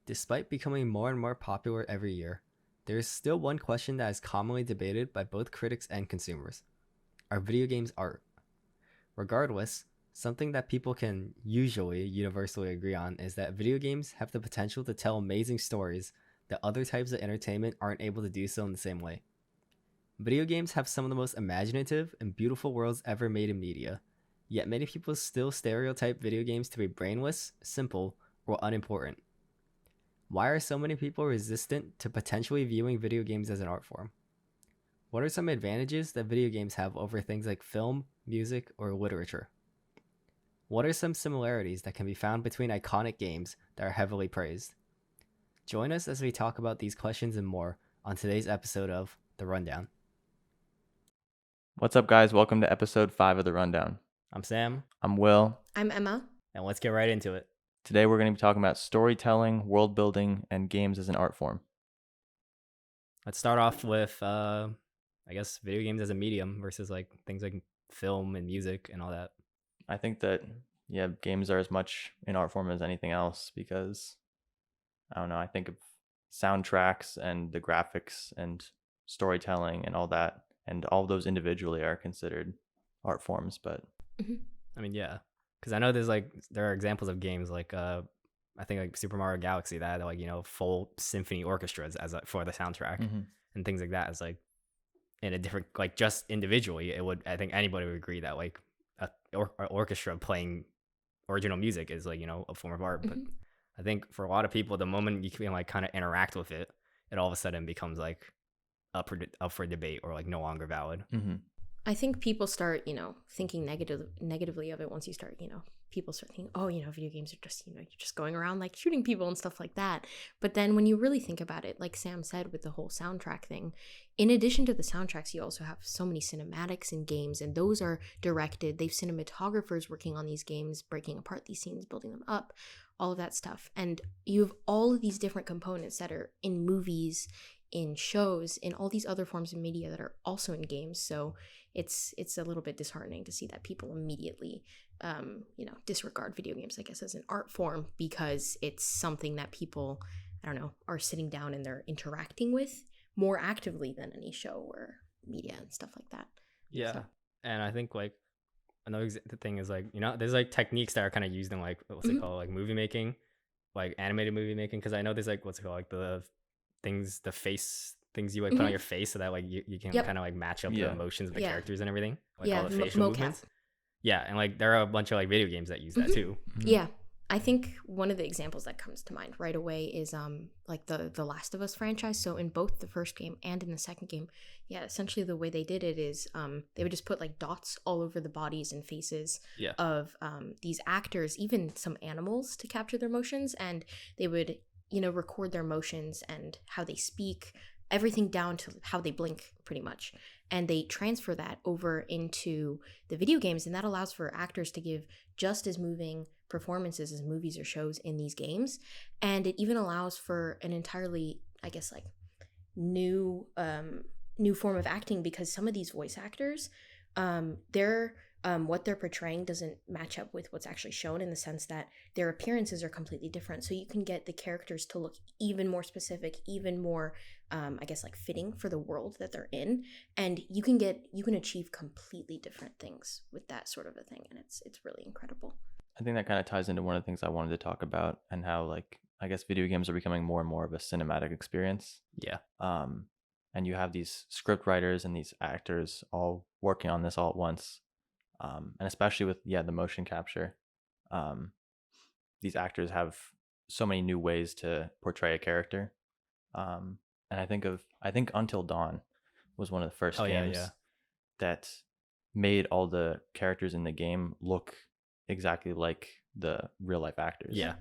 Despite becoming more and more popular every year, there is still one question that is commonly debated by both critics and consumers. Are video games art? Regardless, something that people can usually universally agree on is that video games have the potential to tell amazing stories that other types of entertainment aren't able to do so in the same way. Video games have some of the most imaginative and beautiful worlds ever made in media, yet many people still stereotype video games to be brainless, simple, or unimportant. Why are so many people resistant to potentially viewing video games as an art form? What are some advantages that video games have over things like film, music, or literature? What are some similarities that can be found between iconic games that are heavily praised? Join us as we talk about these questions and more on today's episode of The Rundown. What's up, guys? Welcome to episode 5 of The Rundown. I'm Sam. I'm Will. I'm Emma. And let's get right into it. Today we're going to be talking about storytelling, world building, and games as an art form. Let's start off with, video games as a medium versus like things like film and music and all that. I think that, games are as much an art form as anything else because, I think of soundtracks and the graphics and storytelling and all that, and all of those individually are considered art forms, but... Yeah. Because I know there are examples of games like I think like Super Mario Galaxy that had full symphony orchestras for the soundtrack and things like that. As like in a different just individually, I think anybody would agree that like an orchestra playing original music is a form of art. But I think for a lot of people, the moment you can kind of interact with it, it all of a sudden becomes up for debate or no longer valid. I think people start, thinking negatively of it once you start, people start thinking, video games are just, you're just going around shooting people and stuff like that. But then when you really think about it, like Sam said with the whole soundtrack thing, in addition to the soundtracks, you also have so many cinematics in games, and those are directed. They've cinematographers working on these games, breaking apart these scenes, building them up, all of that stuff. And you have all of these different components that are in movies, in shows, in all these other forms of media that are also in games. So it's a little bit disheartening to see that people immediately disregard video games, I guess, as an art form, because it's something that people, are sitting down and they're interacting with more actively than any show or media and stuff like that. Yeah. So. And I think another thing is there's techniques that are kind of used in what's it called, movie making, animated movie making, because I know there's what's it called, the things, the face things you put on your face so that you can kind of match up the emotions of the characters and everything, all the facial movements. Yeah, and there are a bunch of video games that use that too. Yeah, I think one of the examples that comes to mind right away is the Last of Us franchise. So in both the first game and in the second game, essentially the way they did it is they would just put dots all over the bodies and faces of these actors, even some animals, to capture their emotions, and they would record their emotions and how they speak, everything down to how they blink, pretty much. And they transfer that over into the video games, and that allows for actors to give just as moving performances as movies or shows in these games. And it even allows for an entirely, I guess, new form of acting, because some of these voice actors, what they're portraying doesn't match up with what's actually shown, in the sense that their appearances are completely different. So you can get the characters to look even more specific, even more, fitting for the world that they're in. And you can achieve completely different things with that sort of a thing. And it's really incredible. I think that kind of ties into one of the things I wanted to talk about, and how I guess video games are becoming more and more of a cinematic experience. Yeah. And you have these script writers and these actors all working on this all at once. And especially with the motion capture, these actors have so many new ways to portray a character. And I think Until Dawn was one of the first games that made all the characters in the game look exactly like the real life actors. Yeah.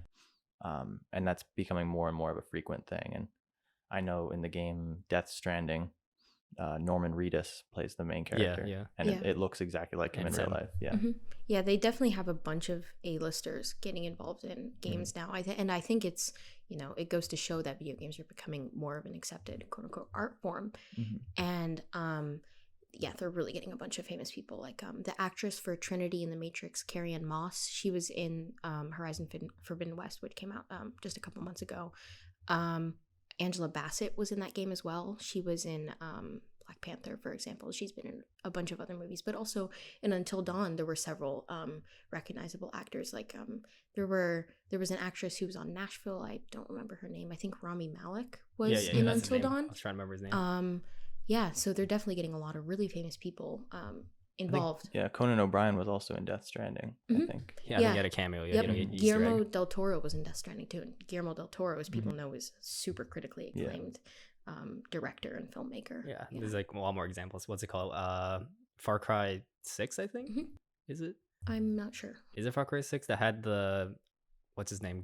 And that's becoming more and more of a frequent thing. And I know in the game Death Stranding, Norman Reedus plays the main character, it looks exactly like him in real life. Yeah, they definitely have a bunch of A-listers getting involved in games now. I think it's, it goes to show that video games are becoming more of an accepted quote unquote art form. And yeah, they're really getting a bunch of famous people. Like the actress for Trinity in The Matrix, Carrie-Anne Moss, she was in Horizon Forbidden West, which came out just a couple months ago. Angela Bassett was in that game as well. She was in Black Panther, for example. She's been in a bunch of other movies, but also in Until Dawn, there were several recognizable actors. Like there was an actress who was on Nashville. I don't remember her name. I think Rami Malek was in that's his Until name. Dawn. I was trying to remember his name. Yeah, so they're definitely getting a lot of really famous people involved. Yeah, Conan O'Brien was also in Death Stranding, I think. Yeah, I think he had a cameo. Yeah, Yep. Guillermo del Toro was in Death Stranding too. And Guillermo del Toro, as people know, is super critically acclaimed director and filmmaker. Yeah, there's like a lot more examples. What's it called? Far Cry 6, I think. Is it? I'm not sure. Is it Far Cry 6 that had the what's his name?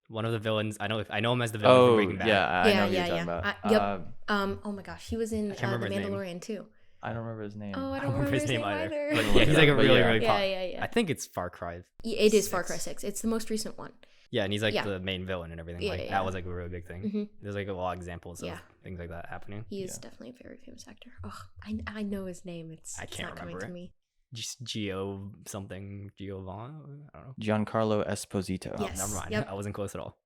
One of the villains. I know him as the villain from Breaking Bad. I know who you're talking about. Yep. Oh my gosh, he was in The Mandalorian too. I don't remember his name. Oh, I don't remember his name either. But yeah, he's like a really yeah. I think it's Far Cry. It is Far Cry 6. It's the most recent one. Yeah, and he's like the main villain and everything. That was like a really big thing. There's like a lot of examples of things like that happening. He is definitely a very famous actor. Oh, I know his name. It's can't not remember coming to me. Just Giovanni. I don't know. Giancarlo Esposito. Yes. Never mind. Yep. I wasn't close at all.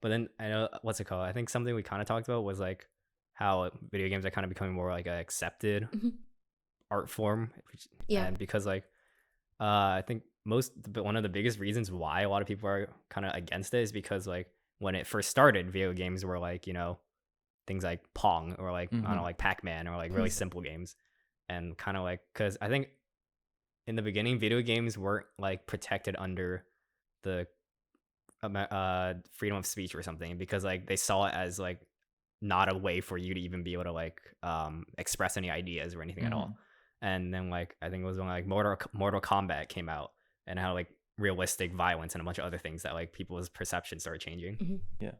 But then I know what's it called? I think something we kind of talked about was like how video games are kind of becoming more like an accepted art form. And because like I think one of the biggest reasons why a lot of people are kind of against it is because like when it first started, video games were like, you know, things like Pong or like I don't know, like Pac-Man or like really simple games, and kind of like because I think in the beginning video games weren't like protected under the freedom of speech or something, because like they saw it as like not a way for you to even be able to like express any ideas or anything at all. And then like I think it was when like Mortal Kombat came out and how like realistic violence and a bunch of other things that like people's perception started changing. Yeah,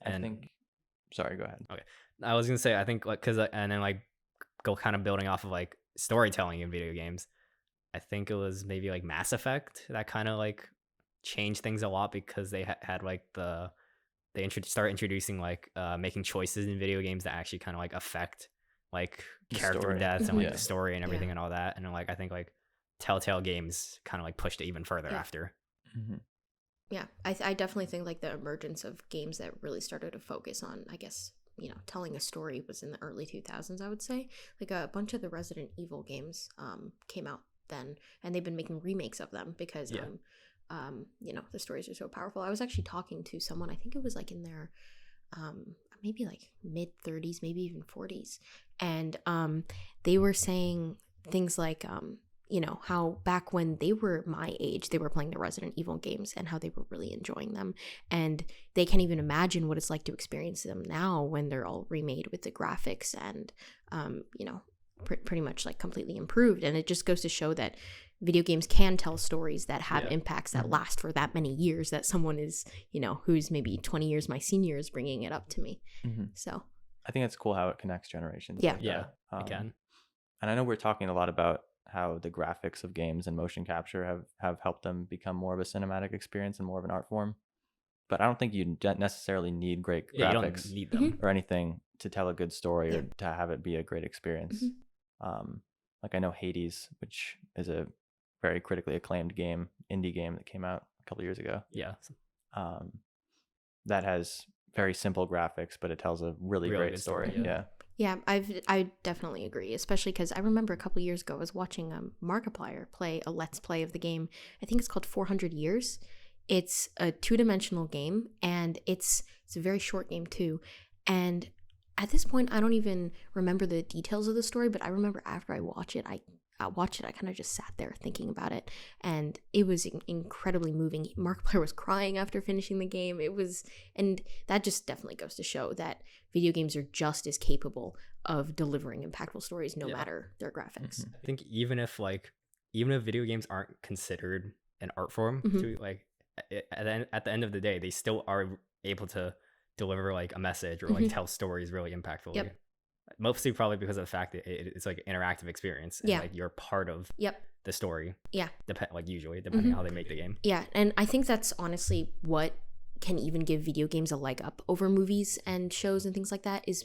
I think. Sorry, go ahead. Okay, I was gonna say I think like and then like go kind of building off of like storytelling in video games. I think it was maybe like Mass Effect that kind of like changed things a lot, because they had like start introducing like making choices in video games that actually kind of like affect like character deaths and like the story and everything and all that. And then, like I think like Telltale Games kind of like pushed it even further after. Yeah, I definitely think like the emergence of games that really started to focus on, I guess, you know, telling a story was in the early 2000s, I would say. Like a bunch of the Resident Evil games came out then, and they've been making remakes of them because you know, the stories are so powerful. I was actually talking to someone, I think it was like in their maybe like mid 30s, maybe even 40s, and they were saying things like you know, how back when they were my age, they were playing the Resident Evil games and how they were really enjoying them, and they can't even imagine what it's like to experience them now when they're all remade with the graphics and you know, pretty much like completely improved. And it just goes to show that video games can tell stories that have impacts that last for that many years, that someone is, you know, who's maybe 20 years my senior is bringing it up to me. So I think it's cool how it connects generations. Yeah. Like and I know we're talking a lot about how the graphics of games and motion capture have helped them become more of a cinematic experience and more of an art form, but I don't think you necessarily need great graphics you don't need them. or anything to tell a good story or to have it be a great experience. Like I know Hades, which is a very critically acclaimed indie game that came out a couple years ago. That has very simple graphics, but it tells a really great story. Yeah, I definitely agree, especially because I remember a couple years ago I was watching Markiplier play a Let's Play of the game. I think it's called 400 Years. It's a 2-dimensional game, and it's a very short game too. And at this point, I don't even remember the details of the story, but I remember after I watched it, I kind of just sat there thinking about it, and it was incredibly moving. Markiplier was crying after finishing the game. And that just definitely goes to show that video games are just as capable of delivering impactful stories, no matter their graphics. I think even if video games aren't considered an art form, to like at the end of the day, they still are able to deliver like a message or like tell stories really impactfully. Mostly probably because of the fact that it's like an interactive experience, and like you're part of the story. Like usually, depending on how they make the game. Yeah, and I think that's honestly what can even give video games a leg up over movies and shows and things like that is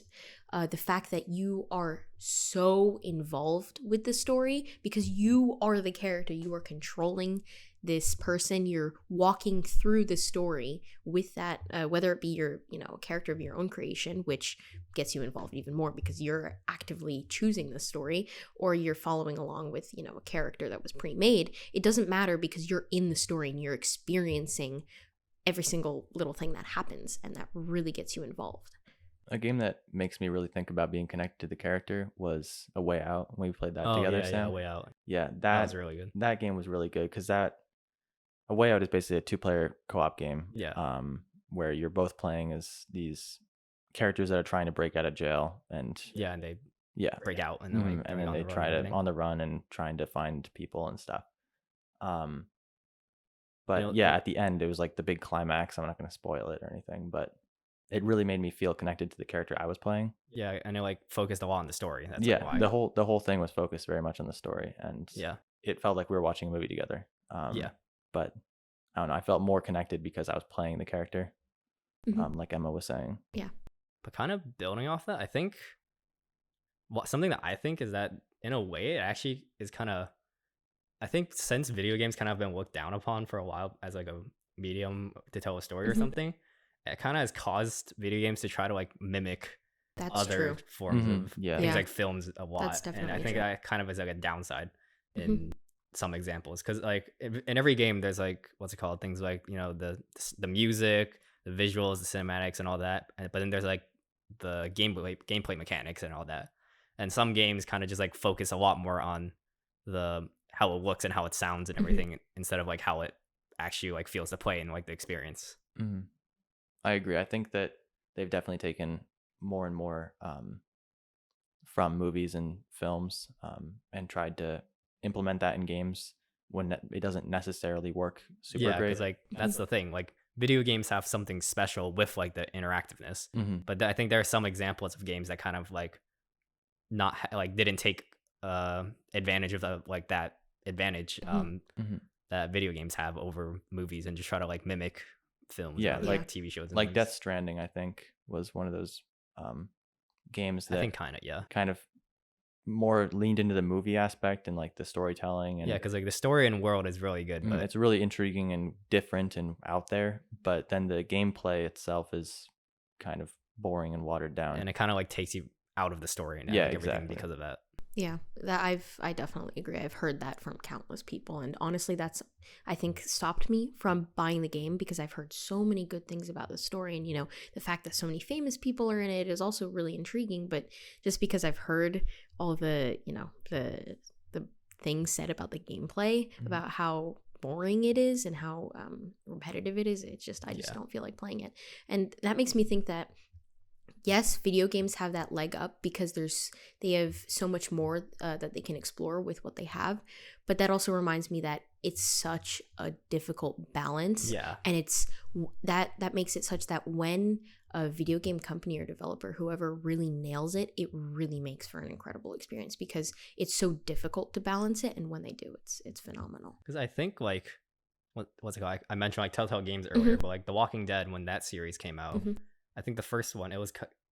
the fact that you are so involved with the story because you are the character. You are controlling this person. You're walking through the story with that, whether it be your, a character of your own creation, which gets you involved even more because you're actively choosing the story, or you're following along with, a character that was pre-made. It doesn't matter because you're in the story and you're experiencing every single little thing that happens, and that really gets you involved. A game that makes me really think about being connected to the character was A Way Out. When we played that together, yeah, Sam. yeah, Way Out. Yeah, That was really good. That game was really good because A Way Out is basically a 2-player co-op game. Yeah. Where you're both playing as these characters that are trying to break out of jail, and they yeah, break out and then and then they try to on the run and trying to find people and stuff. But at the end, it was like the big climax. I'm not going to spoil it or anything, but it really made me feel connected to the character I was playing. Yeah, and it focused a lot on the story. That's why. The whole thing was focused very much on the story, and it felt like we were watching a movie together. But I don't know. I felt more connected because I was playing the character, like Emma was saying. Yeah. But kind of building off that, I think something that I think is that in a way it actually is kind of, I think since video games kind of been looked down upon for a while as like a medium to tell a story or something, it kind of has caused video games to try to like mimic other forms of things like films a lot. That's definitely and I think true. that kind of is like a downside in some examples, because like in every game there's like, what's it called, things like, the music, the visuals, the cinematics and all that, but then there's like the gameplay mechanics and all that, and some games kind of just like focus a lot more on the how it looks and how it sounds and everything instead of like how it actually like feels to play and like the experience. I agree. I think that they've definitely taken more and more from movies and films and tried to implement that in games when it doesn't necessarily work super great. Because like that's the thing, like video games have something special with like the interactiveness, but I think there are some examples of games that kind of like not like didn't take advantage of that advantage that video games have over movies and just try to like mimic films, like TV shows and like things. Death Stranding, I think, was one of those games that I think kind of more leaned into the movie aspect and like the storytelling, and because like the story and world is really good, but it's really intriguing and different and out there, but then the gameplay itself is kind of boring and watered down, and it kind of like takes you out of the story and everything because of that. Yeah, that I definitely agree. I've heard that from countless people, and honestly, that's, I think, stopped me from buying the game because I've heard so many good things about the story, and the fact that so many famous people are in it is also really intriguing. But just because I've heard all the the things said about the gameplay, about how boring it is and how repetitive it is, it's just I just don't feel like playing it, and that makes me think that. Yes, video games have that leg up because they have so much more that they can explore with what they have. But that also reminds me that it's such a difficult balance. Yeah. And it's that makes it such that when a video game company or developer, whoever really nails it, it really makes for an incredible experience because it's so difficult to balance it. And when they do, it's phenomenal. Because I think like, what's it called? I mentioned like Telltale Games earlier, but like The Walking Dead, when that series came out, I think the first one,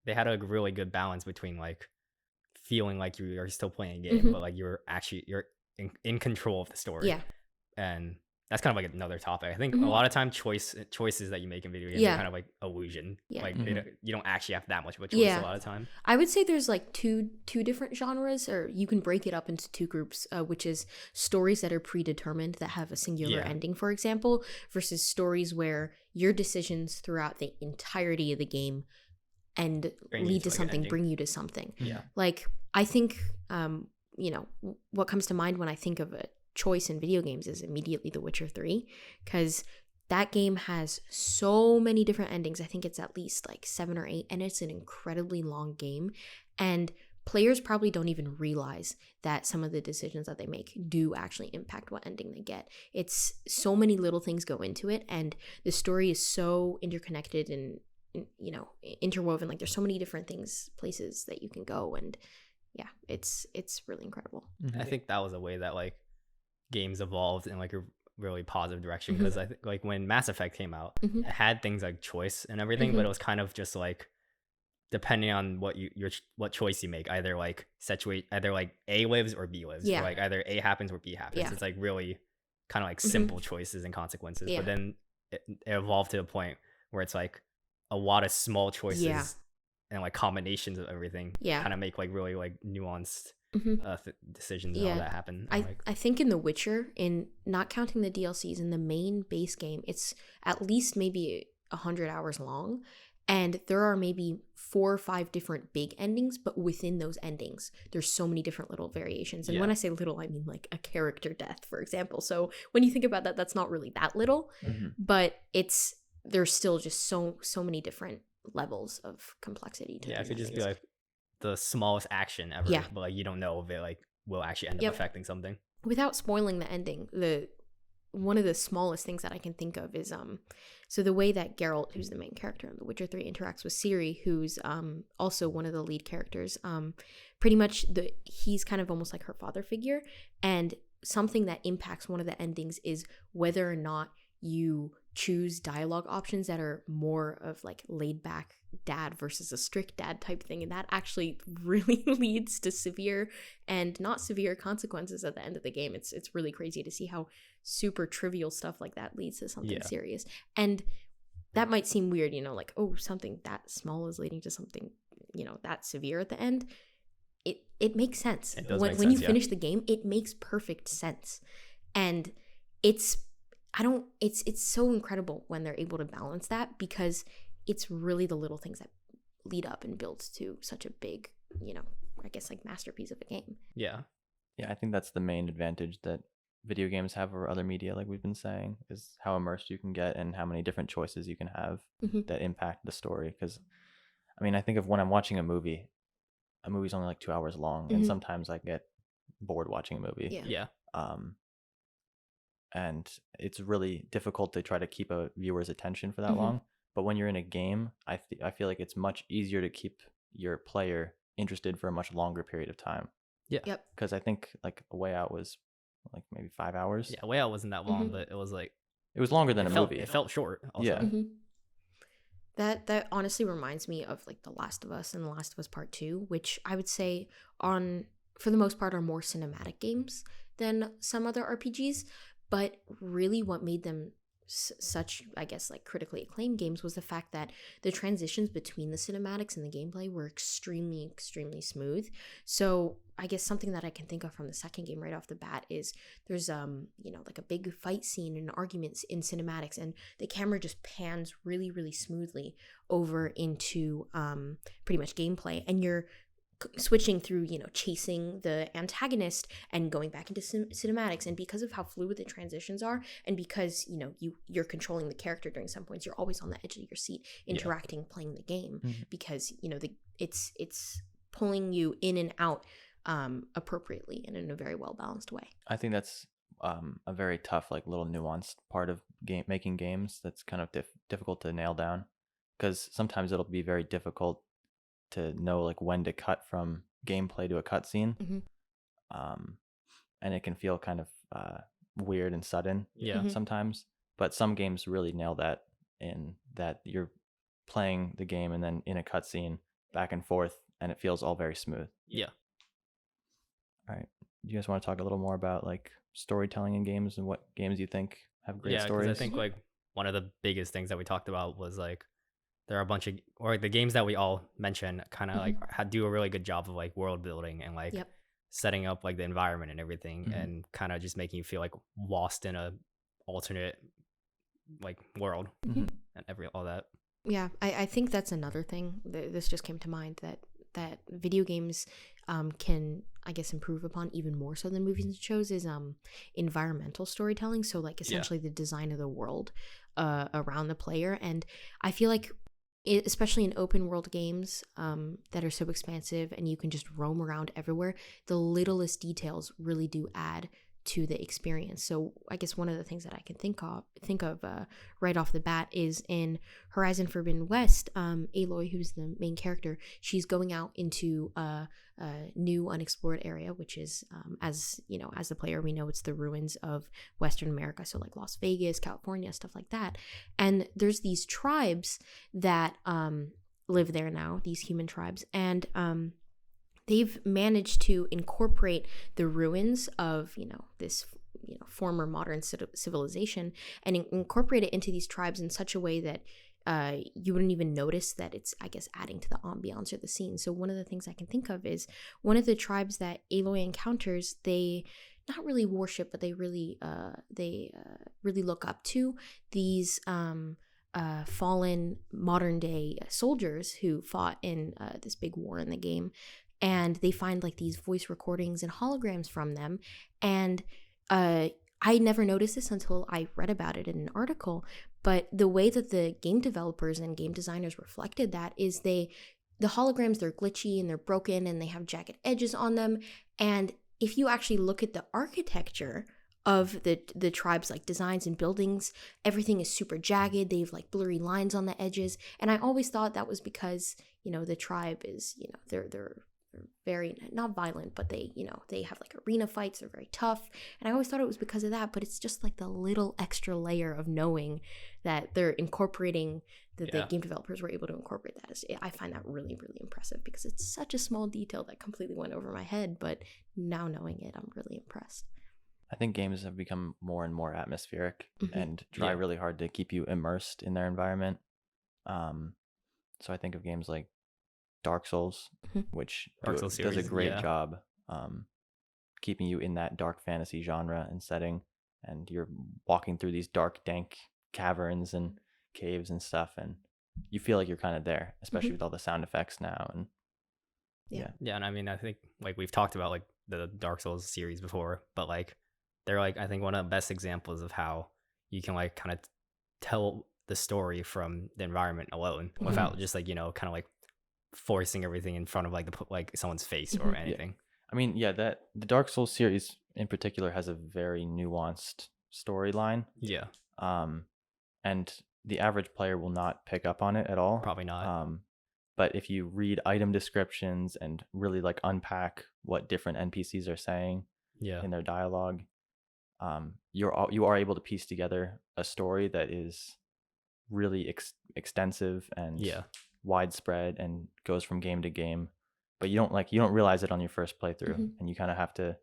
they had a really good balance between like feeling like you are still playing a game, but like you're in control of the story. Yeah. And that's kind of like another topic. I think a lot of time choices that you make in video games are kind of like illusion. Yeah. Like you don't actually have that much of a choice a lot of time. I would say there's like two different genres, or you can break it up into two groups, which is stories that are predetermined that have a singular ending, for example, versus stories where your decisions throughout the entirety of the game and lead to something, bring you to something. Yeah. Like I think, what comes to mind when I think of a choice in video games is immediately The Witcher 3, because that game has so many different endings. I think it's at least like 7 or 8, and it's an incredibly long game. And players probably don't even realize that some of the decisions that they make do actually impact what ending they get. It's so many little things go into it, and the story is so interconnected and interwoven. Like there's so many different places that you can go, and it's really incredible. I think that was a way that like games evolved and like really positive direction, because I think like when Mass Effect came out, Mhm. it had things like choice and everything, but it was kind of just like depending on what choice you make, either like either like A lives or B lives, or Yeah. like either A happens or B happens. Yeah. It's like really kind of like Mhm. simple choices and consequences. Yeah. But then it evolved to the point where it's like a lot of small choices Yeah. and like combinations of everything Yeah. kind of make like really like nuanced Mhm. decisions and Yeah. all that happen. And like I think in The Witcher, in not counting the DLCs, in the main base game, it's at least maybe 100 hours long, and there are maybe 4 or 5 different big endings, but within those endings there's so many different little variations. And when Yeah. I say little, I mean like a character death, for example. So when you think about that, that's not really that little, but there's still just so many different levels of complexity to yeah, it these could just be endings. like the smallest action ever, Yeah. but like you don't know if it like will actually end Yep. up affecting something. Without spoiling the ending, one of the smallest things that I can think of is so the way that Geralt, who's the main character in The Witcher 3, interacts with Ciri, who's also one of the lead characters, pretty much he's kind of almost like her father figure, and something that impacts one of the endings is whether or not you choose dialogue options that are more of like laid back dad versus a strict dad type thing, and that actually really leads to severe and not severe consequences at the end of the game. It's really crazy to see how super trivial stuff like that leads to something Yeah. serious. And that might seem weird, you know, like, oh, something that small is leading to something, you know, that severe at the end. It makes sense. It does when make when you sense, yeah. finish the game, it makes perfect sense. And it's so incredible when they're able to balance that, because it's really the little things that lead up and build to such a big, you know, I guess like masterpiece of a game. Yeah. Yeah, I think that's the main advantage that video games have over other media, like we've been saying, is how immersed you can get and how many different choices you can have that impact the story. Because, I mean, I think of when I'm watching a movie's only like 2 hours long, and sometimes I get bored watching a movie. Yeah. Yeah. And it's really difficult to try to keep a viewer's attention for that long. But when you're in a game, I feel like it's much easier to keep your player interested for a much longer period of time. Yeah. Yep. Because I think like A Way Out was like maybe 5 hours. Yeah, Way Out wasn't that long, but it was like It was longer than a movie. It felt short also. Yeah. That honestly reminds me of like The Last of Us and The Last of Us Part 2, which I would say for the most part are more cinematic games than some other RPGs, but really what made them such, I guess, like critically acclaimed games was the fact that the transitions between the cinematics and the gameplay were extremely smooth. So I guess something that I can think of from the second game right off the bat is there's you know, like a big fight scene and arguments in cinematics, and the camera just pans really smoothly over into pretty much gameplay, and you're switching through, you know, chasing the antagonist and going back into cinematics. And because of how fluid the transitions are, and because, you know, you're controlling the character during some points, you're always on the edge of your seat interacting, playing the game, because, you know, it's pulling you in and out appropriately and in a very well balanced way. I think that's a very tough, like little nuanced part of making games that's kind of difficult to nail down, because sometimes it'll be very difficult to know like when to cut from gameplay to a cutscene, and it can feel kind of weird and sudden sometimes. But some games really nail that, in that you're playing the game and then in a cutscene back and forth, and it feels all very smooth. Yeah. All right, do you guys want to talk a little more about like storytelling in games and what games you think have great stories? Yeah, because I think like one of the biggest things that we talked about was like there are a bunch of, or the games that we all mentioned kind of like do a really good job of like world building and like setting up like the environment and everything, and kind of just making you feel like lost in a alternate like world and all that. Yeah, I think that's another thing. This just came to mind, that video games can, I guess, improve upon even more so than movies and shows is environmental storytelling. So like essentially the design of the world around the player. And I feel like especially in open world games that are so expansive and you can just roam around everywhere, the littlest details really do add to the experience. So I guess one of the things that I can think of right off the bat is in Horizon Forbidden West. Aloy, who's the main character, she's going out into a new unexplored area, which is as you know, as the player, we know it's the ruins of Western America, so like Las Vegas, California, stuff like that. And there's these tribes that live there now, these human tribes, and they've managed to incorporate the ruins of, this, former modern civilization, and incorporate it into these tribes in such a way that you wouldn't even notice that it's, I guess, adding to the ambiance or the scene. So one of the things I can think of is one of the tribes that Aloy encounters, they not really worship, but they really look up to these fallen modern day soldiers who fought in this big war in the game. And they find like these voice recordings and holograms from them. And I never noticed this until I read about it in an article. But the way that the game developers and game designers reflected that is the holograms, they're glitchy and they're broken and they have jagged edges on them. And if you actually look at the architecture of the tribe's like designs and buildings, everything is super jagged. They have like blurry lines on the edges. And I always thought that was because, the tribe is, they're very not violent, but they have like arena fights. They're very tough, and I always thought it was because of that. But it's just like the little extra layer of knowing that they're incorporating the game developers were able to incorporate that. I find that really, really impressive because it's such a small detail that completely went over my head. But now knowing it, I'm really impressed. I think games have become more and more atmospheric and try really hard to keep you immersed in their environment. So I think of games like Dark Souls, which does a great job keeping you in that dark fantasy genre and setting, and you're walking through these dark, dank caverns and caves and stuff, and you feel like you're kind of there, especially with all the sound effects now. And and I mean, I think like we've talked about like the Dark Souls series before, but like they're like, I think one of the best examples of how you can like kind of tell the story from the environment alone without just like kind of like forcing everything in front of like someone's face or anything. I mean, that the Dark Souls series in particular has a very nuanced storyline. And the average player will not pick up on it at all. Probably not. But if you read item descriptions and really like unpack what different NPCs are saying in their dialogue, you are able to piece together a story that is really extensive and widespread and goes from game to game, but you don't realize it on your first playthrough, and you kind of have to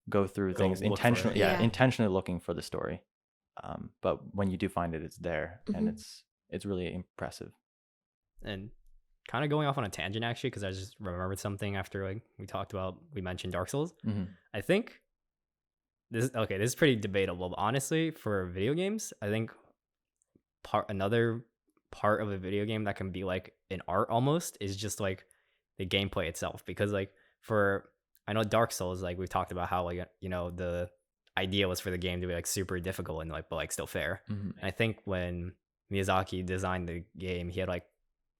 go through things intentionally intentionally looking for the story, but when you do find it, it's there, and it's really impressive. And kind of going off on a tangent actually, because I just remembered something after like we mentioned Dark Souls. I think this is pretty debatable, but honestly for video games, I think another part of a video game that can be like an art almost is just like the gameplay itself, because like I know Dark Souls, like we've talked about how like the idea was for the game to be like super difficult and like but like still fair. And I think when Miyazaki designed the game, he had like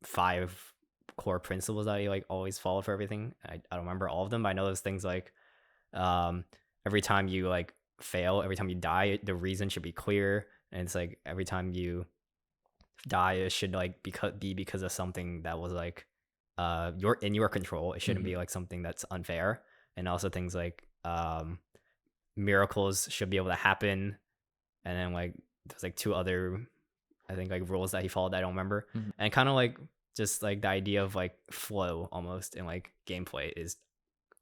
5 core principles that he like always followed for everything. I don't remember all of them, but I know those things like every time you like fail, every time you die, the reason should be clear, and it's like every time you die, it should like be because of something that was like in your control. It shouldn't be like something that's unfair. And also things like miracles should be able to happen, and then like there's like 2 other I think like rules that he followed that I don't remember. And kind of like just like the idea of like flow almost in like gameplay is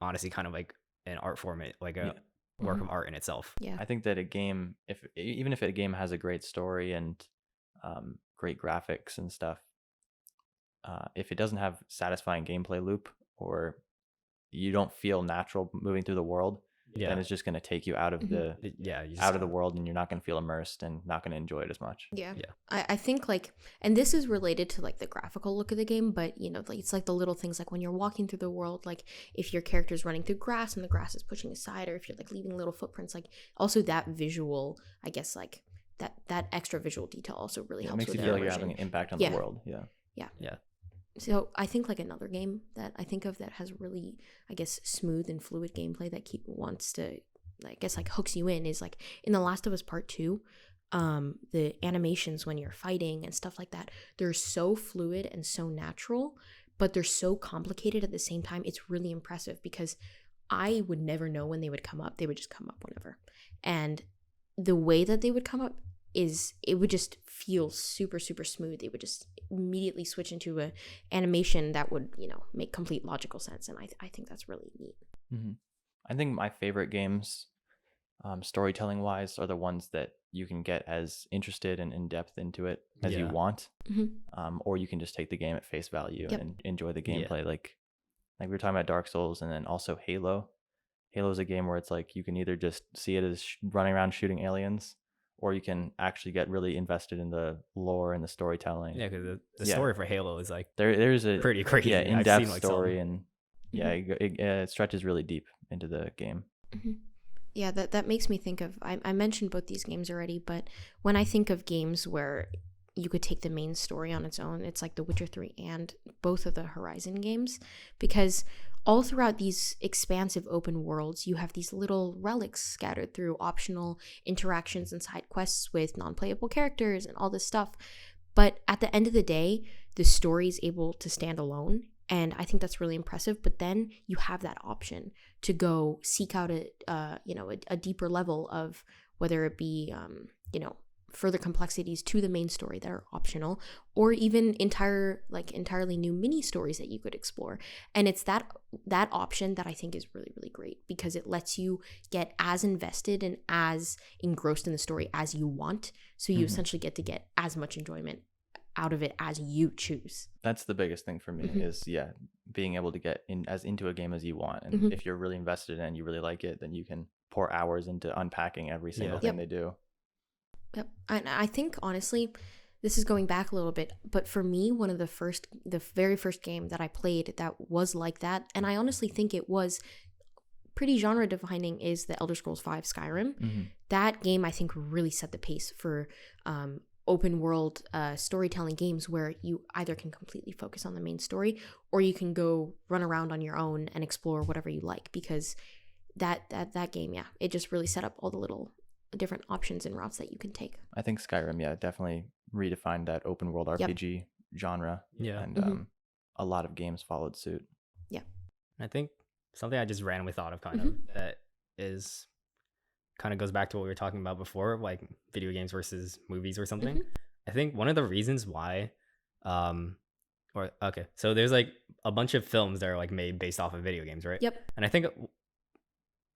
honestly kind of like an art form, like a work of art in itself. I think that a game, even if a game has a great story and great graphics and stuff, if it doesn't have satisfying gameplay loop, or you don't feel natural moving through the world, then it's just going to take you out of the the world, and you're not going to feel immersed and not going to enjoy it as much. I think like, and this is related to like the graphical look of the game, but like it's like the little things, like when you're walking through the world, like if your character's running through grass and the grass is pushing aside, or if you're like leaving little footprints, like also that visual, I guess like that extra visual detail also really helps. It makes you feel like you're having an impact on the world. So I think like another game that I think of that has really, I guess, smooth and fluid gameplay that wants to I guess like hooks you in is like in The Last of Us Part 2, the animations when you're fighting and stuff like that, they're so fluid and so natural, but they're so complicated at the same time. It's really impressive because I would never know when they would come up. They would just come up whenever. And the way that they would come up is, it would just feel super, super smooth. They would just immediately switch into a animation that would, make complete logical sense. And I think that's really neat. Mm-hmm. I think my favorite games, storytelling wise, are the ones that you can get as interested and in depth into it as you want. Or you can just take the game at face value and enjoy the gameplay. Like we were talking about Dark Souls, and then also Halo. Halo is a game where it's like you can either just see it as running around shooting aliens, or you can actually get really invested in the lore and the storytelling. Yeah, because the story for Halo is like there's a pretty crazy. in-depth story, and it stretches really deep into the game. Yeah, that makes me think of, I mentioned both these games already, but when I think of games where you could take the main story on its own, it's like The Witcher 3 and both of the Horizon games, because all throughout these expansive open worlds, you have these little relics scattered through optional interactions and side quests with non-playable characters and all this stuff. But at the end of the day, the story is able to stand alone, and I think that's really impressive. But then you have that option to go seek out a deeper level of, whether it be further complexities to the main story that are optional, or even entirely new mini stories that you could explore. And it's that option that I think is really, really great, because it lets you get as invested and as engrossed in the story as you want. So you essentially get to get as much enjoyment out of it as you choose. That's the biggest thing for me is being able to get into a game as you want. And if you're really invested in it and you really like it, then you can pour hours into unpacking every single thing they do. Yep. And I think, honestly, this is going back a little bit, but for me, one of the very first game that I played that was like that, and I honestly think it was pretty genre defining, is the Elder Scrolls V Skyrim. That game, I think, really set the pace for open world storytelling games, where you either can completely focus on the main story, or you can go run around on your own and explore whatever you like, because that game, it just really set up all the little different options and routes that you can take. I think Skyrim, definitely redefined that open world RPG genre. Yeah. And a lot of games followed suit. Yeah. I think something I just randomly thought of kind of that is kind of goes back to what we were talking about before, like video games versus movies or something. I think one of the reasons why so there's like a bunch of films that are like made based off of video games, right? Yep. And I think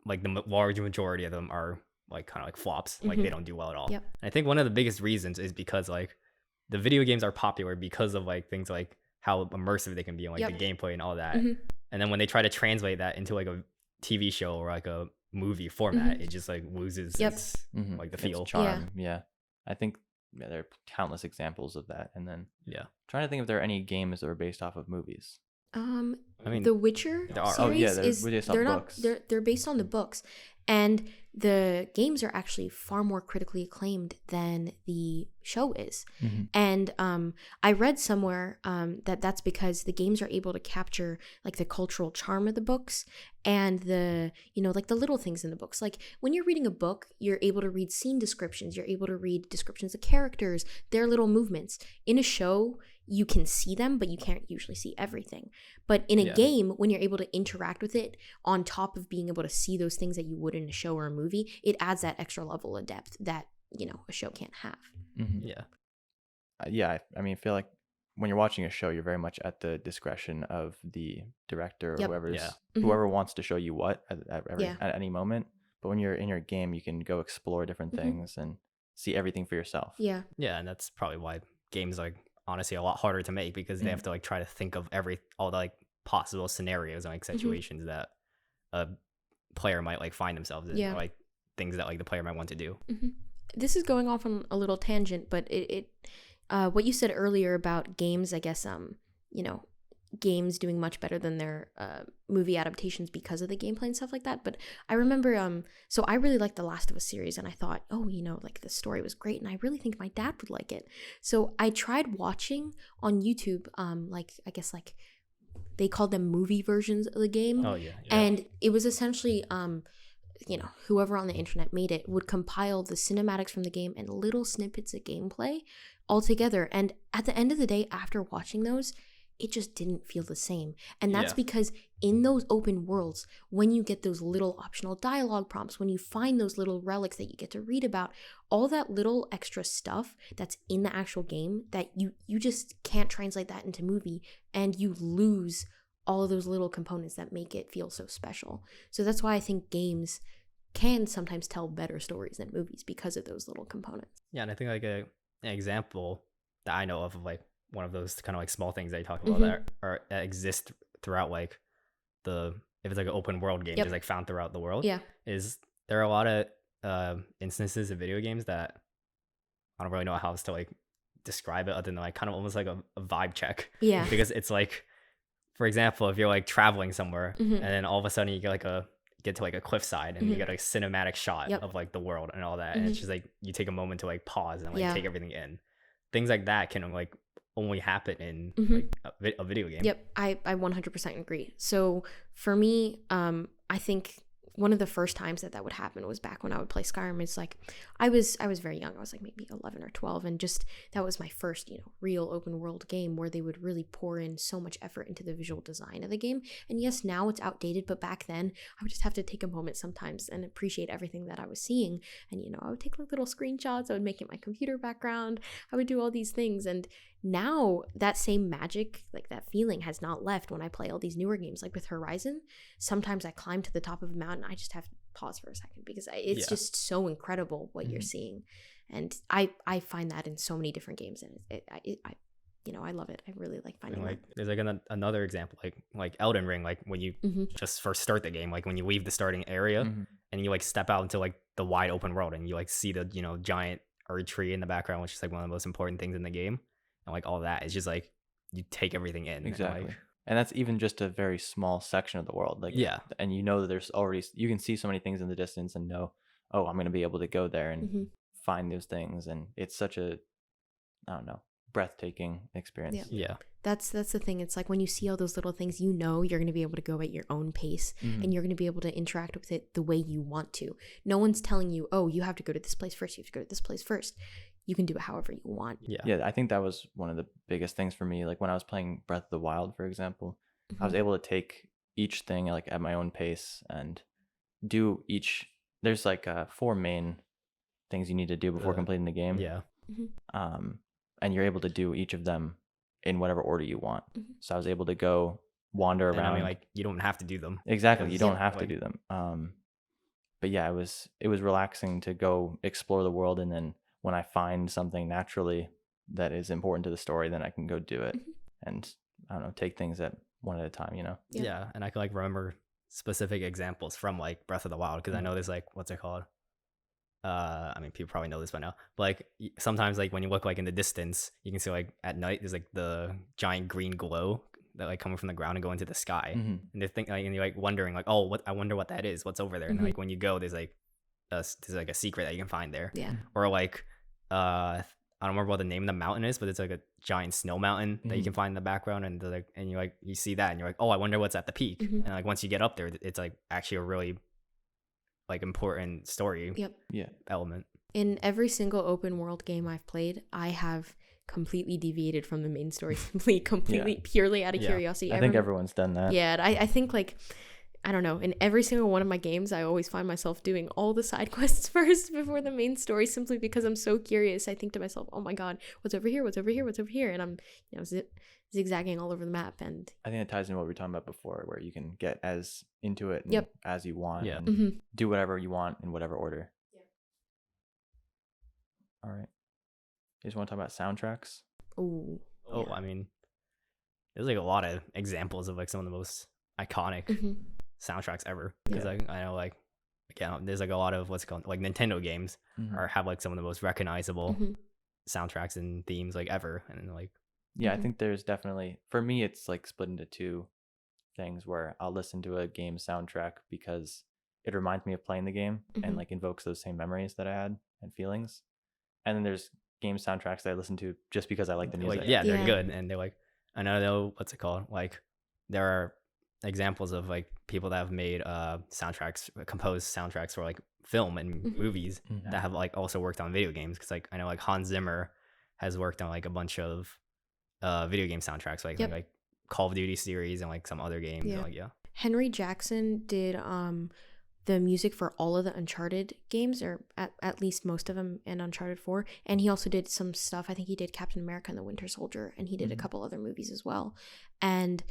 like the large majority of them are like kind of like flops, like they don't do well at all. Yep. And I think one of the biggest reasons is because like the video games are popular because of like things like how immersive they can be and like the gameplay and all that. And then when they try to translate that into like a TV show or like a movie format, it just like loses its like the feel. Its charm. Yeah. I think there are countless examples of that. And then trying to think if there are any games that are based off of movies. I mean, The Witcher series they're based on the books, and the games are actually far more critically acclaimed than the show is. And I read somewhere that's because the games are able to capture like the cultural charm of the books and the like the little things in the books. Like when you're reading a book, you're able to read scene descriptions, you're able to read descriptions of characters, their little movements. In a show, you can see them, but you can't usually see everything. But in a game, when you're able to interact with it, on top of being able to see those things that you would in a show or a movie, it adds that extra level of depth that a show can't have. I mean, I feel like when you're watching a show, you're very much at the discretion of the director or whoever wants to show you what at any moment. But when you're in your game, you can go explore different things and see everything for yourself. Yeah, and that's probably why games like honestly a lot harder to make, because they have to like try to think of all the like possible scenarios and like situations that a player might like find themselves in, or like things that like the player might want to do. This is going off on a little tangent, but it what you said earlier about games, I guess games doing much better than their movie adaptations because of the gameplay and stuff like that. But I remember so I really liked the Last of Us series, and I thought, like the story was great, and I really think my dad would like it. So I tried watching on YouTube I guess they called them movie versions of the game. And it was essentially whoever on the internet made it would compile the cinematics from the game and little snippets of gameplay all together. And at the end of the day, after watching those, it just didn't feel the same. And that's because in those open worlds, when you get those little optional dialogue prompts, when you find those little relics that you get to read about, all that little extra stuff that's in the actual game, that you just can't translate that into movie, and you lose all of those little components that make it feel so special. So that's why I think games can sometimes tell better stories than movies, because of those little components. Yeah, and I think like an example that I know of like one of those kind of like small things that you talked about that exist throughout like if it's like an open world game, just like found throughout the world. Yeah. Is there are a lot of instances of video games that I don't really know how else to like describe it other than like kind of almost like a vibe check. Yeah. Because it's like, for example, if you're like traveling somewhere and then all of a sudden you get to like a cliffside and you get a cinematic shot of like the world and all that, and it's just like you take a moment to like pause and like take everything in. Things like that can like only happen in like a video game. Yep, I 100% agree. So for me, I think one of the first times that would happen was back when I would play Skyrim. It's like I was very young. I was like maybe 11 or 12, and just that was my first real open world game where they would really pour in so much effort into the visual design of the game. And yes, now it's outdated, but back then I would just have to take a moment sometimes and appreciate everything that I was seeing. And I would take like little screenshots. I would make it my computer background. I would do all these things. And now that same magic, like that feeling, has not left when I play all these newer games. Like with Horizon, sometimes I climb to the top of a mountain, I just have to pause for a second because it's just so incredible what you're seeing. And I find that in so many different games, and I love it. I really like finding like that. there's like another example like Elden Ring, like when you just first start the game, like when you leave the starting area and you like step out into like the wide open world and you like see the giant Erd tree in the background, which is like one of the most important things in the game. And like all that is just like you take everything in. Exactly. Like, and that's even just a very small section of the world. Like and that there's already, you can see so many things in the distance and know, oh, I'm going to be able to go there and find those things. And it's such a, I don't know, breathtaking experience. Yeah. That's the thing. It's like when you see all those little things, you're going to be able to go at your own pace and you're going to be able to interact with it the way you want to. No one's telling you, oh, you have to go to this place first. You have to go to this place first. You can do it however you want. Yeah, I think that was one of the biggest things for me. Like when I was playing Breath of the Wild, for example, I was able to take each thing like at my own pace and do each. There's like 4 main things you need to do before completing the game. Yeah. And you're able to do each of them in whatever order you want. So I was able to go wander around. I mean, like you don't have to do them. Exactly, you don't have to do them. But yeah, it was relaxing to go explore the world, and then when I find something naturally that is important to the story, then I can go do it and I don't know, take things at one at a time, Yeah. And I can like remember specific examples from like Breath of the Wild, because I know there's like, what's it called? I mean, people probably know this by now, but like sometimes like when you look like in the distance, you can see like at night there's like the giant green glow that like coming from the ground and go into the sky, and they think like, and you're like wondering like, oh, I wonder what that is, what's over there, and like when you go, there's like a secret that you can find there. Or like I don't remember what the name of the mountain is, but it's like a giant snow mountain that you can find in the background, and like, and you see that and you're like, oh, I wonder what's at the peak. And like once you get up there, it's like actually a really like important story element. In every single open world game I've played, I have completely deviated from the main story completely purely out of curiosity. I think everyone's done that. Yeah, I think like, I don't know, in every single one of my games, I always find myself doing all the side quests first before the main story, simply because I'm so curious. I think to myself, oh my god, what's over here, what's over here, what's over here? And I'm zigzagging all over the map. And I think it ties into what we were talking about before, where you can get as into it as you want and do whatever you want in whatever order. All right, you just want to talk about soundtracks? I mean, there's like a lot of examples of like some of the most iconic soundtracks ever, because I know like, again, there's like a lot of what's called like Nintendo games have like some of the most recognizable soundtracks and themes like ever, and like I think there's definitely, for me, it's like split into 2 things, where I'll listen to a game soundtrack because it reminds me of playing the game and like invokes those same memories that I had and feelings, and then there's game soundtracks that I listen to just because I like the music. Like, they're good, and they're like, I know what's it called, like there are examples of like people that have made soundtracks, composed soundtracks for like film and Mhm. movies Mhm. that have like also worked on video games. Because like I know like Hans Zimmer has worked on like a bunch of video game soundtracks, like Yep. like Call of Duty series and like some other games. Yeah. Like yeah, Henry Jackson did the music for all of the Uncharted games, or at least most of them, and Uncharted 4. And he also did some stuff. I think he did Captain America and the Winter Soldier, and he did a couple other movies as well. And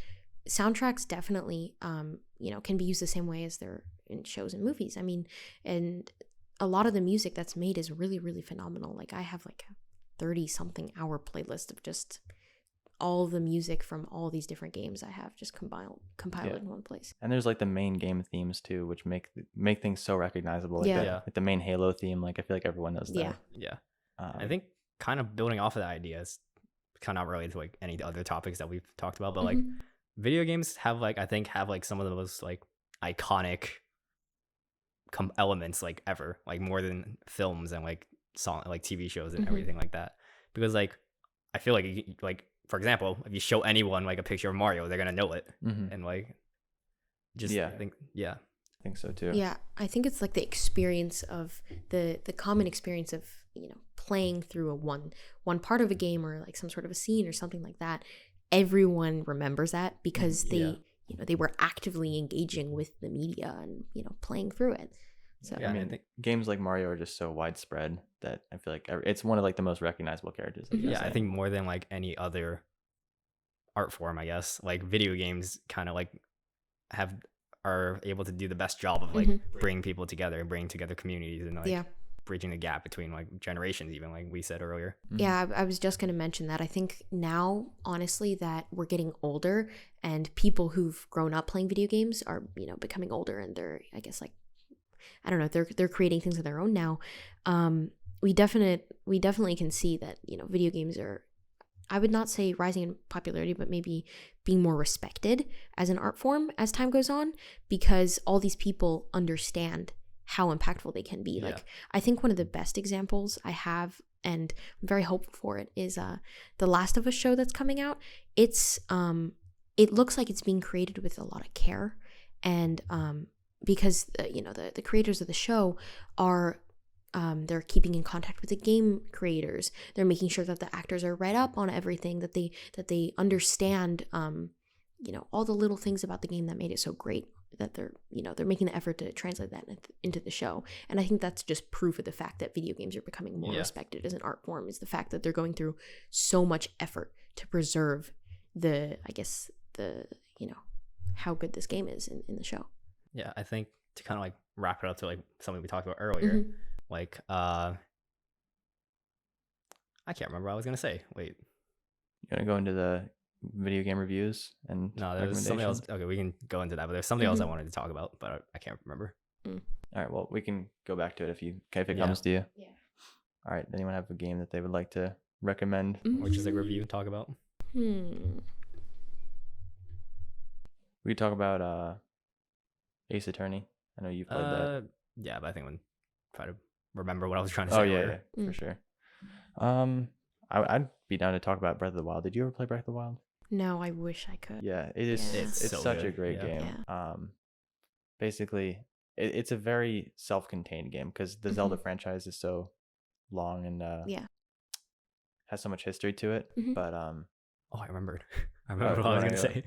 soundtracks definitely, can be used the same way as they're in shows and movies. I mean, and a lot of the music that's made is really, really phenomenal. Like I have like a 30-something hour playlist of just all the music from all these different games I have just compiled in one place. And there's like the main game themes too, which make things so recognizable. Like Yeah. Yeah. like the main Halo theme. Like I feel like everyone knows that. Yeah. yeah. I think kind of building off of that idea is kind of not related to like any other topics that we've talked about, but like Mhm. video games have like I think have like some of the most like iconic elements like ever, like more than films and like song like TV shows and Mhm. everything like that. Because like I feel like for example, if you show anyone like a picture of Mario, they're gonna know it, and like just Yeah. I think yeah. I think so too. Yeah, I think it's like the experience of the common experience of playing through a one part of a game, or like some sort of a scene or something like that. Everyone remembers that because they they were actively engaging with the media and playing through it. So Yeah, I mean, I think games like Mario are just so widespread that I feel like it's one of like the most recognizable characters. like you were yeah, I saying. think more than like any other art form, I guess, like video games kind of like are able to do the best job of like bringing people together and bringing together communities and like yeah. bridging the gap between like generations, even like we said earlier. Yeah, I was just going to mention that. I think now, honestly, that we're getting older and people who've grown up playing video games are, becoming older, and they're, I guess, like, I don't know, they're creating things of their own now. We definitely can see that, video games are, I would not say rising in popularity, but maybe being more respected as an art form as time goes on, because all these people understand how impactful they can be. Yeah. Like, I think one of the best examples I have, and I'm very hopeful for it, is the Last of Us show that's coming out. It's it looks like it's being created with a lot of care, and because the creators of the show are they're keeping in contact with the game creators. They're making sure that the actors are read up on everything, that they understand all the little things about the game that made it so great, that they're making the effort to translate that into the show. And I think that's just proof of the fact that video games are becoming more respected as an art form, is the fact that they're going through so much effort to preserve the how good this game is in the show. Yeah, I think to kind of like wrap it up to like something we talked about earlier, like I can't remember what I was gonna say. Wait, You gonna go into the video game reviews and no, there was something else. recommendations? Okay, we can go into that, but there's something else I wanted to talk about, but I can't remember. All right, well, we can go back to it if it Yeah. comes to you. Yeah. All right, anyone have a game that they would like to recommend? Or just like review and talk about. We could talk about Ace Attorney. I know you've played that. Yeah, but I think I'm try to remember what I was trying to say. Oh yeah, earlier. yeah, for sure. I'd be down to talk about Breath of the Wild. Did you ever play Breath of the Wild? No, I wish I could. Yeah, it is. Yeah. It's so such a good, great yeah. game. Basically, it's a very self-contained game because the Zelda franchise is so long and Yeah. has so much history to it. Mhm. But Oh, I remembered. I remember you what I was wanna gonna go? say.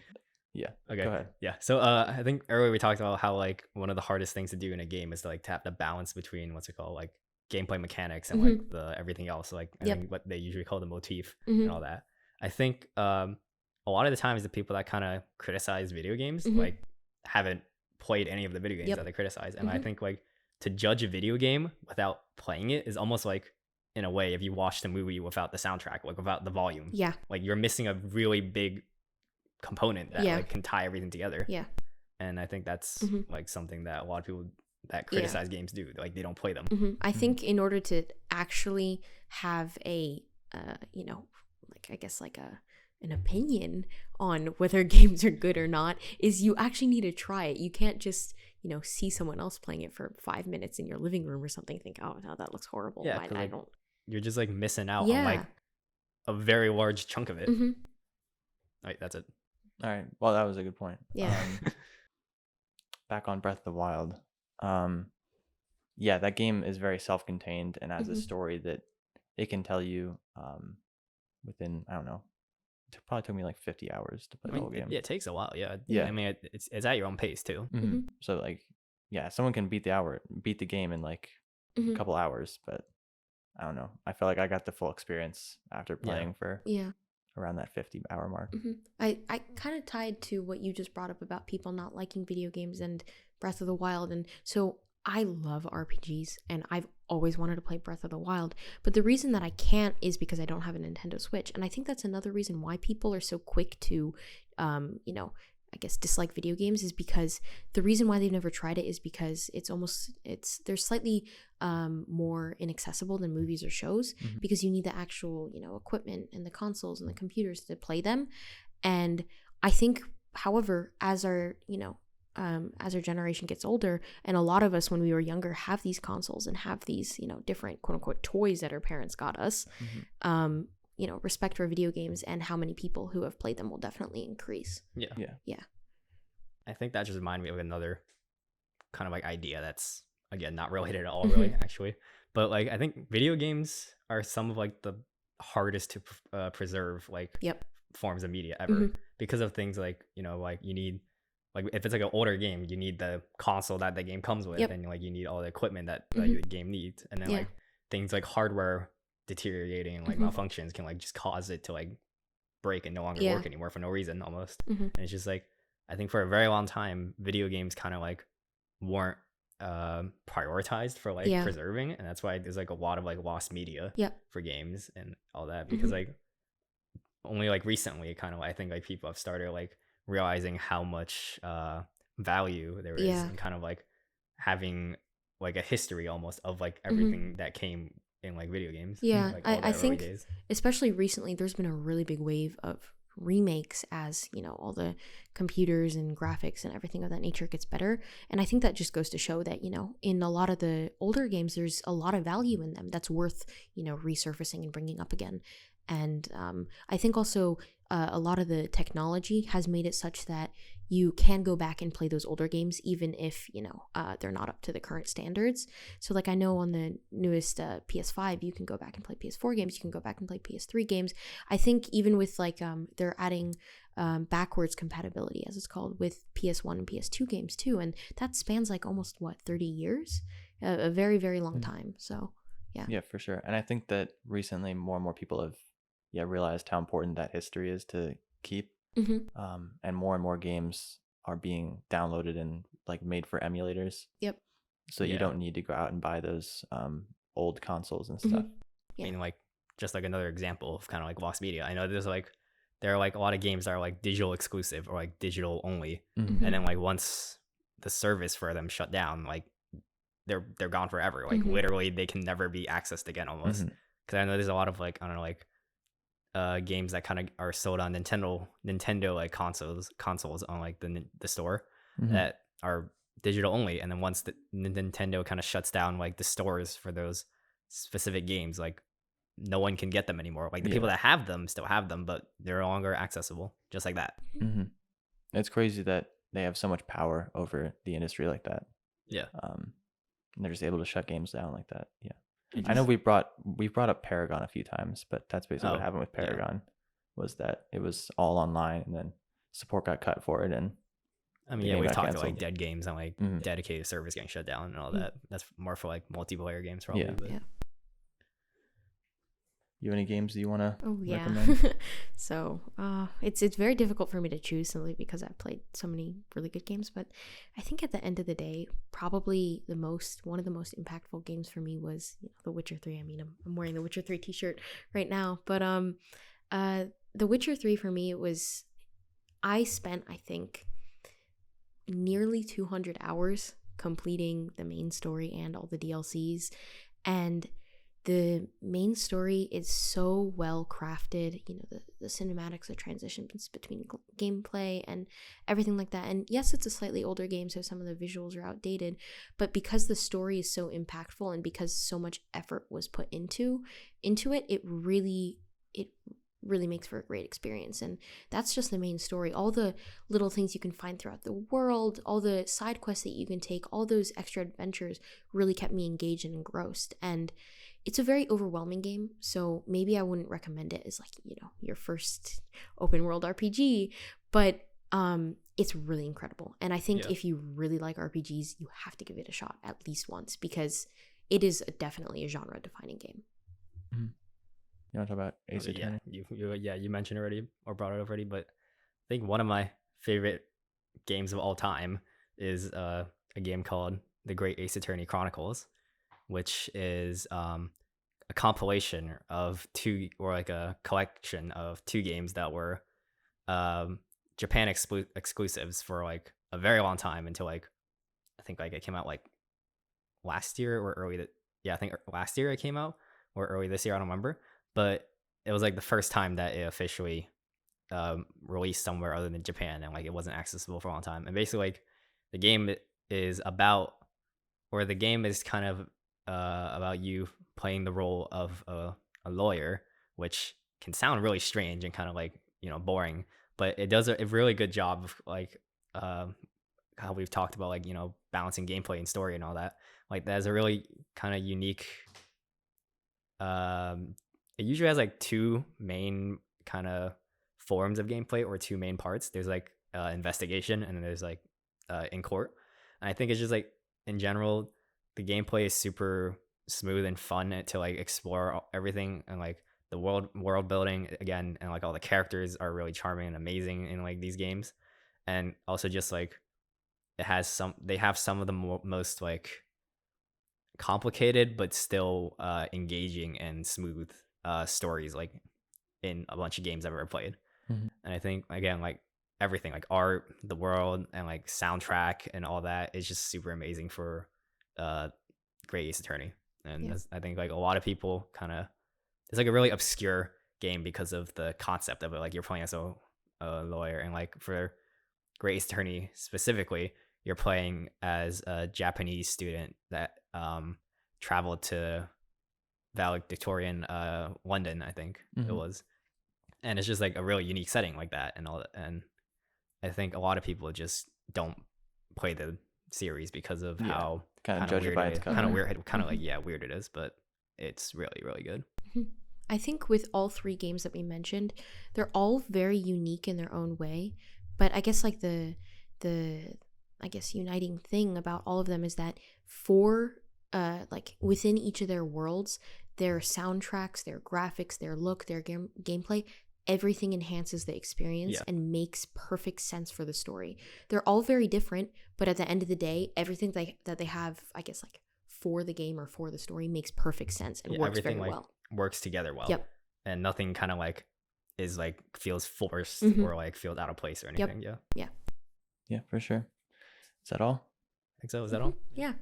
yeah, Okay. go ahead. Yeah. So I think earlier we talked about how like one of the hardest things to do in a game is to like tap the balance between what's it called, like gameplay mechanics and like the everything else, like I Yep. think what they usually call the motif Mhm. and all that. I think a lot of the times the people that kind of criticize video games Mhm. like haven't played any of the video games Yep. that they criticize, and I Mhm. think like to judge a video game without playing it is almost like, in a way, if you watch the movie without the soundtrack, like without the volume, Yeah. like you're missing a really big component that Yeah. like can tie everything together. Yeah. And I think that's Mhm. like something that a lot of people that criticize games do, like they don't play them. I think in order to actually have a like I guess like an opinion on whether games are good or not, is you actually need to try it. You can't just see someone else playing it for 5 minutes in your living room or something, think, oh no, that looks horrible. Yeah, I 'cause, like, don't. You're just like missing out Yeah. on like a very large chunk of it. Mhm. Like that's it. All right. Well, that was a good point. Yeah. Back on Breath of the Wild. Yeah, that game is very self-contained and has a Mhm. story that it can tell you within, I don't know, it probably took me like 50 hours to play I the whole mean, game. it takes a while. Yeah. Yeah. I mean, it's at your own pace too. Mhm. So like, yeah, someone can beat the game in like a Mhm. couple hours, but I don't know. I feel like I got the full experience after Yeah. playing for Yeah. around that 50-hour mark. I kind of tied to what you just brought up about people not liking video games and Breath of the Wild. And so I love RPGs and I've always wanted to play Breath of the Wild. But the reason that I can't is because I don't have a Nintendo Switch. And I think that's another reason why people are so quick to, I guess dislike video games, is because the reason why they've never tried it is because they're slightly more inaccessible than movies or shows, because you need the actual equipment and the consoles and the computers to play them. And I think, however, as our generation gets older, and a lot of us when we were younger have these consoles and have these different quote unquote toys that our parents got us, respect for video games and how many people who have played them will definitely increase. Yeah. I think that just reminded me of another kind of like idea that's again not related at all, really, actually. But like I think video games are some of like the hardest to preserve like Yep. forms of media ever, because of things like like you need, like if it's like an older game, you need the console that the game comes with, Yep. and like you need all the equipment that the game needs, and then Yeah. like things like hardware deteriorating and like malfunctions can like just cause it to like break and no longer Yeah. work anymore for no reason almost. And it's just like I think for a very long time video games kind of like weren't prioritized for like Yeah. preserving, and that's why there's like a lot of like lost media Yep. for games and all that, because like only like recently kind of I think like people have started like realizing how much value there is Yeah. in kind of like having like a history almost of like everything that came in like video games. Yeah, Like all the I early think days. especially recently there's been a really big wave of remakes as all the computers and graphics and everything of that nature gets better. And I think that just goes to show that in a lot of the older games there's a lot of value in them that's worth resurfacing and bringing up again. And I think also a lot of the technology has made it such that you can go back and play those older games even if they're not up to the current standards. So like I know on the newest PS5 you can go back and play PS4 games, you can go back and play PS3 games. I think even with like they're adding backwards compatibility, as it's called, with PS1 and PS2 games too, and that spans like almost 30 years, a very very long time. So yeah, for sure. And I think that recently more and more people have realized how important that history is to keep. And more games are being downloaded and like made for emulators. Yep. So you don't need to go out and buy those old consoles and stuff. Yeah. I mean, like just like another example of kind of like lost media. I know there are like a lot of games that are like digital exclusive or like digital only, and then like once the service for them shut down, like they're gone forever. Like literally, they can never be accessed again almost. Because I know there's a lot of like I don't know like games that kind of are sold on Nintendo like consoles on like the store that are digital only, and then once the Nintendo kind of shuts down like the stores for those specific games, like no one can get them anymore. Like the people that have them still have them, but they're no longer accessible, just like that. It's crazy that they have so much power over the industry like that. Yeah. And they're just able to shut games down like that. Yeah. I know we brought up Paragon a few times, but that's basically what happened with Paragon, was that it was all online and then support got cut for it. And I mean, we've talked about like dead games and like dedicated servers getting shut down and all that. That's more for like multiplayer games probably. Yeah. You have any games that you want to recommend? So it's very difficult for me to choose simply because I've played so many really good games. But I think at the end of the day, probably one of the most impactful games for me was The Witcher 3. I mean, I'm wearing the Witcher 3 t-shirt right now. But The Witcher 3 for me I spent, I think, nearly 200 hours completing the main story and all the DLCs. And the main story is so well crafted, the cinematics, the transitions between gameplay and everything like that. And yes, it's a slightly older game, so some of the visuals are outdated, but because the story is so impactful and because so much effort was put into it, it really makes for a great experience. And that's just the main story. All the little things you can find throughout the world, all the side quests that you can take, all those extra adventures really kept me engaged and engrossed. And it's a very overwhelming game, so maybe I wouldn't recommend it as, like, you know, your first open world RPG, but it's really incredible. And I think if you really like RPGs, you have to give it a shot at least once, because it is definitely a genre defining game. Mm-hmm. You want to talk about Ace Attorney? You mentioned already or brought it up already, but I think one of my favorite games of all time is a game called The Great Ace Attorney Chronicles, which is a compilation of two, or like a collection of two games that were Japan exclusives for like a very long time, until like I think like it came out like last year or I think last year it came out, or early this year, I don't remember, but it was like the first time that it officially released somewhere other than Japan, and like it wasn't accessible for a long time. And basically, like, the game is kind of about you playing the role of a lawyer, which can sound really strange and kind of like, you know, boring, but it does a really good job of like how we've talked about, like, you know, balancing gameplay and story and all that. Like, that's a really kind of unique. It usually has like two main kind of forms of gameplay, or two main parts. There's like investigation, and then there's like in court. And I think it's just like, in general, the gameplay is super smooth and fun to like explore everything, and like the world building again, and like all the characters are really charming and amazing in like these games. And also just like they have some of the most like complicated but still engaging and smooth stories, like in a bunch of games I've ever played. Mm-hmm. And I think, again, like everything, like art, the world, and like soundtrack and all that is just super amazing for Great Ace Attorney. And I think like a lot of people kind of, it's like a really obscure game because of the concept of it. Like, you're playing as a lawyer, and like for Great Ace Attorney specifically, you're playing as a Japanese student that traveled to valedictorian London, I think it was. And it's just like a really unique setting like that and all that. And I think a lot of people just don't play the series because of how kind of judge it by its cover. Weird it is, but it's really, really good. I think with all three games that we mentioned, they're all very unique in their own way. But I guess like the uniting thing about all of them is that for like within each of their worlds, their soundtracks, their graphics, their look, their gameplay, everything enhances the experience and makes perfect sense for the story. They're all very different, but at the end of the day, everything that they have, I guess, like for the game or for the story makes perfect sense and works very well. Works together well. Yep. And nothing kind of like is like feels forced or like feels out of place or anything. Yeah, for sure. Is that all? I think so. Is that all? Yeah.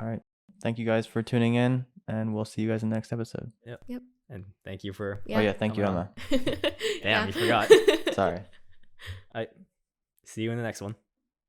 All right. Thank you guys for tuning in, and we'll see you guys in the next episode. Yep. And thank you for Thank you, Emma. Damn, you forgot. Sorry. See you in the next one.